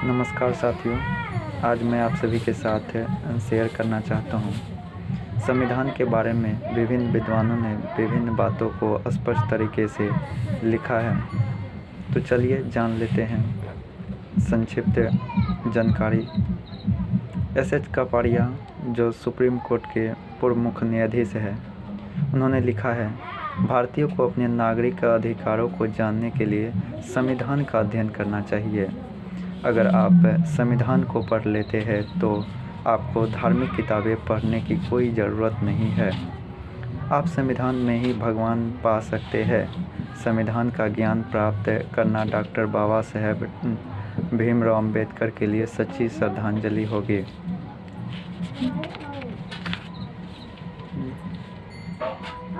नमस्कार साथियों, आज मैं आप सभी के साथ शेयर करना चाहता हूँ। संविधान के बारे में विभिन्न विद्वानों ने विभिन्न बातों को स्पष्ट तरीके से लिखा है। तो चलिए जान लेते हैं संक्षिप्त जानकारी। एस.एच. कापाड़िया, जो सुप्रीम कोर्ट के पूर्व मुख्य न्यायाधीश है, उन्होंने लिखा है, भारतीयों को अपने नागरिक अधिकारों को जानने के लिए संविधान का अध्ययन करना चाहिए। अगर आप संविधान को पढ़ लेते हैं तो आपको धार्मिक किताबें पढ़ने की कोई ज़रूरत नहीं है। आप संविधान में ही भगवान पा सकते हैं। संविधान का ज्ञान प्राप्त करना डॉक्टर बाबा साहेब भीमराव अम्बेडकर के लिए सच्ची श्रद्धांजलि होगी।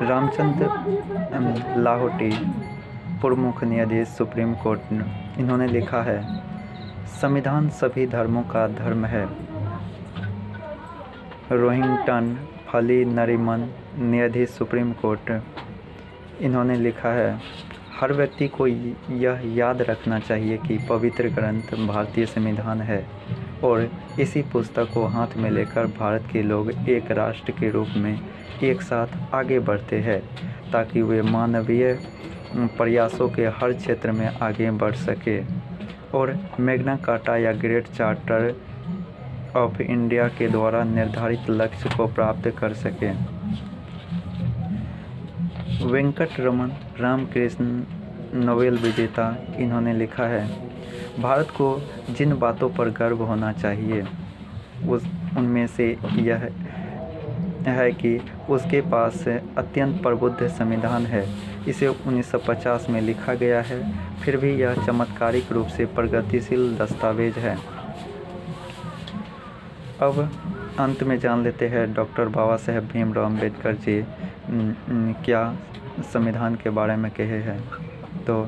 रामचंद्र लाहोटी, पूर्व मुख्य न्यायाधीश सुप्रीम कोर्ट, इन्होंने लिखा है, संविधान सभी धर्मों का धर्म है। रोहिंगटन फली नरीमन, न्यायाधीश सुप्रीम कोर्ट, इन्होंने लिखा है, हर व्यक्ति को यह याद रखना चाहिए कि पवित्र ग्रंथ भारतीय संविधान है और इसी पुस्तक को हाथ में लेकर भारत के लोग एक राष्ट्र के रूप में एक साथ आगे बढ़ते हैं ताकि वे मानवीय प्रयासों के हर क्षेत्र में आगे बढ़ सके और मैग्ना कार्टा या ग्रेट चार्टर ऑफ इंडिया के द्वारा निर्धारित लक्ष्य को प्राप्त कर सके। वेंकटरमन रामकृष्ण, नोबेल विजेता, इन्होंने लिखा है, भारत को जिन बातों पर गर्व होना चाहिए उनमें से यह है कि उसके पास अत्यंत प्रबुद्ध संविधान है। इसे 1950 में लिखा गया है, फिर भी यह चमत्कारिक रूप से प्रगतिशील दस्तावेज है। अब अंत में जान लेते हैं डॉक्टर बाबा साहेब भीमराव अम्बेडकर जी क्या संविधान के बारे में कहे हैं। तो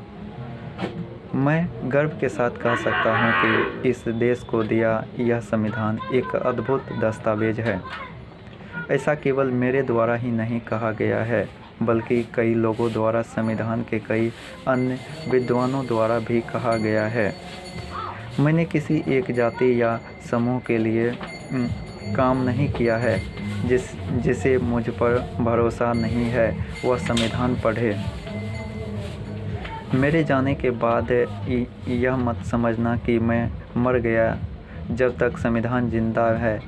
मैं गर्व के साथ कह सकता हूं कि इस देश को दिया यह संविधान एक अद्भुत दस्तावेज है। ऐसा केवल मेरे द्वारा ही नहीं कहा गया है, बल्कि कई लोगों द्वारा, संविधान के कई अन्य विद्वानों द्वारा भी कहा गया है। मैंने किसी एक जाति या समूह के लिए काम नहीं किया है। जिसे मुझ पर भरोसा नहीं है वह संविधान पढ़े। मेरे जाने के बाद यह मत समझना कि मैं मर गया। जब तक संविधान जिंदा है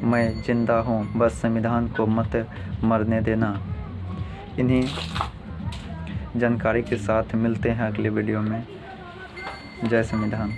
मैं जिंदा हूँ, बस संविधान को मत मरने देना। इन्हीं जानकारी के साथ मिलते हैं अगले वीडियो में। जय संविधान।